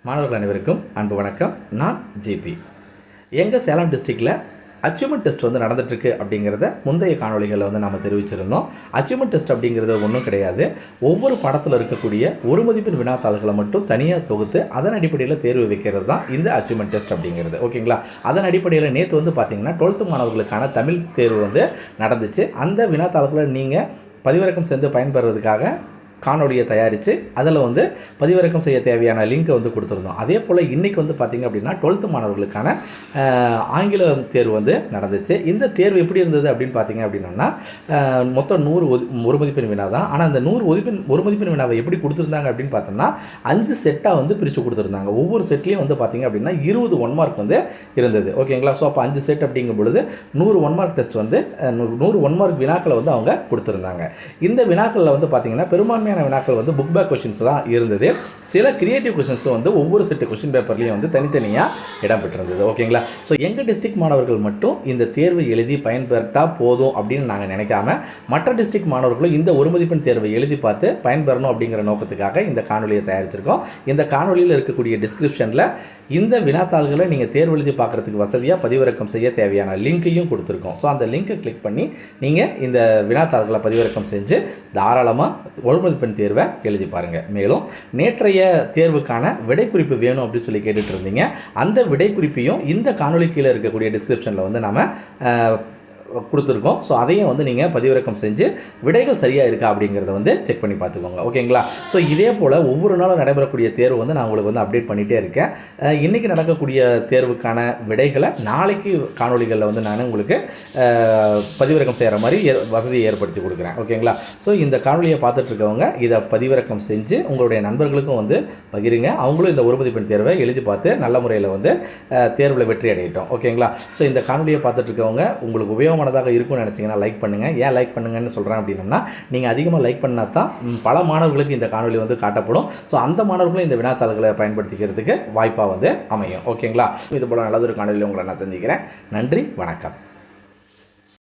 மாணவர்கள் அனைவருக்கும் அன்பு வணக்கம். நான் ஜிபி. எங்கள் சேலம் டிஸ்ட்ரிக்டில் அச்சீவ்மெண்ட் டெஸ்ட் வந்து நடந்துட்டுருக்கு அப்படிங்கிறத முந்தைய காணொலிகளில் வந்து நம்ம தெரிவிச்சிருந்தோம். அச்சீவ்மெண்ட் டெஸ்ட் அப்படிங்கிறது ஒன்றும் கிடையாது. ஒவ்வொரு பாடத்தில் இருக்கக்கூடிய ஒரு மதிப்பெண் வினாத்தாள்களை மட்டும் தனியாக தொகுத்து அதன் அடிப்படையில் தேர்வு வைக்கிறது தான் இந்த அச்சீவ்மெண்ட் டெஸ்ட் அப்படிங்கிறது. ஓகேங்களா? அதன் அடிப்படையில் நேற்று வந்து பார்த்திங்கன்னா 12th மாணவர்களுக்கான தமிழ் தேர்வு வந்து நடந்துச்சு. அந்த வினாத்தாள்களை நீங்கள் பதிவிறக்கம் செஞ்சு பயன்பெறதுக்காக காணொலியை தயாரித்து அதில் வந்து பதிவிறக்கம் செய்ய தேவையான லிங்க்கை வந்து கொடுத்துருந்தோம். அதே போல் இன்றைக்கி வந்து பார்த்திங்க அப்படின்னா 12th மாணவர்களுக்கான ஆங்கில தேர்வு வந்து நடந்துச்சு. இந்த தேர்வு எப்படி இருந்தது அப்படின்னு பார்த்திங்க அப்படின்னா மொத்தம் 100 ஒரு மதிப்பெண் வினா தான். ஆனால் அந்த 100 ஒரு மதிப்பெண் வினாவை எப்படி கொடுத்துருந்தாங்க அப்படின்னு பார்த்தோம்னா 5 செட்டாக வந்து பிரித்து கொடுத்துருந்தாங்க. ஒவ்வொரு செட்லேயும் வந்து பார்த்திங்க அப்படின்னா 20 1 மார்க் வந்து இருந்தது. ஓகேங்களா? ஸோ அப்போ 5 செட் அப்படிங்கும் பொழுது 100 1 மார்க் டெஸ்ட் வந்து 100 1 மார்க் வினாக்களை வந்து அவங்க கொடுத்துருந்தாங்க. இந்த வினாக்களில் வந்து பார்த்திங்கன்னா பெரும்பான்மை வினாக்கள் வந்து புக் பேக் கொஸ்டின்ஸ் தான் இருந்தது. சில கிரியேட்டிவ் கொஸ்டின்ஸும் வந்து ஒவ்வொரு செட்டு கொஸ்டின் பேப்பர்லையும் வந்து தனித்தனியாக இடம்பெற்றிருந்தது. ஓகேங்களா? ஸோ எங்கள் டிஸ்ட்ரிக்ட் மாணவர்கள் மட்டும் இந்த தேர்வை எழுதி பயன்பெற்றால் போதும் அப்படின்னு நாங்கள் நினைக்காம மற்ற டிஸ்ட்ரிக்ட் மாணவர்களும் இந்த ஒரு மதிப்பெண் தேர்வை எழுதி பார்த்து பயன்பெறணும் அப்படிங்கிற நோக்கத்துக்காக இந்த காணொலியை தயாரிச்சிருக்கோம். இந்த காணொலியில் இருக்கக்கூடிய டிஸ்கிரிப்ஷனில் இந்த வினாத்தாள்களை நீங்கள் தேர்வு எழுதி பார்க்குறதுக்கு வசதியாக பதிவிறக்கம் செய்ய தேவையான லிங்க்கையும் கொடுத்துருக்கோம். ஸோ அந்த லிங்க்கை கிளிக் பண்ணி நீங்கள் இந்த வினாத்தாள்களை பதிவிறக்கம் செஞ்சு தாராளமாக ஒரு மதிப்பெண் தேர்வை எழுதி பாருங்கள். மேலும் நேற்றைய தேர்வுக்கான விடைக்குறிப்பு வேணும் அப்படின்னு சொல்லி கேட்டுட்டு இருந்தீங்க. அந்த விடைக்குறிப்பையும் இந்த காணொலி கீழே இருக்கக்கூடிய டிஸ்கிரிப்ஷனில் வந்து நம்ம கொடுத்துருக்கோம். ஸோ அதையும் வந்து நீங்கள் பதிவிறக்கம் செஞ்சு விடைகள் சரியாக இருக்கா அப்படிங்கிறத வந்து செக் பண்ணி பார்த்துக்கோங்க. ஓகேங்களா? ஸோ இதே போல் ஒவ்வொரு நாளும் நடைபெறக்கூடிய தேர்வு வந்து நான் உங்களுக்கு வந்து அப்டேட் பண்ணிகிட்டே இருக்கேன். இன்றைக்கி நடக்கக்கூடிய தேர்வுக்கான விடைகளை நாளைக்கு காணொலிகளில் வந்து நான் உங்களுக்கு பதிவிறக்கம் செய்கிற மாதிரி வசதியை ஏற்படுத்தி கொடுக்குறேன். ஓகேங்களா? ஸோ இந்த காணொலியை பார்த்துட்ருக்கவங்க இதை பதிவிறக்கம் செஞ்சு உங்களுடைய நண்பர்களுக்கும் வந்து பகிருங்க. அவங்களும் இந்த ஒரு மதிப்பெண் தேர்வை எழுதி பார்த்து நல்ல முறையில் வந்து தேர்வில் வெற்றி அடையட்டும். ஓகேங்களா? ஸோ இந்த காணொலியை பார்த்துட்ருக்கவங்க உங்களுக்கு உபயோகமானதாக இருக்கும்னு நினச்சிங்கன்னா லைக் பண்ணுங்கள். ஏன் லைக் பண்ணுங்கன்னு சொல்கிறேன் அப்படின்னா நீங்கள் அதிகமாக லைக் பண்ணால் தான் பல மாணவர்களுக்கு இந்த காணொலி வந்து காட்டப்படும். ஸோ அந்த மாணவர்களும் இந்த வினாத்தாள்களை பயன்படுத்திக்கிறதுக்கு வாய்ப்பாக வந்து அமையும். ஓகேங்களா? இது போல் நல்லதொரு காணொலியில் உங்களை நான் சந்திக்கிறேன். நன்றி, வணக்கம்.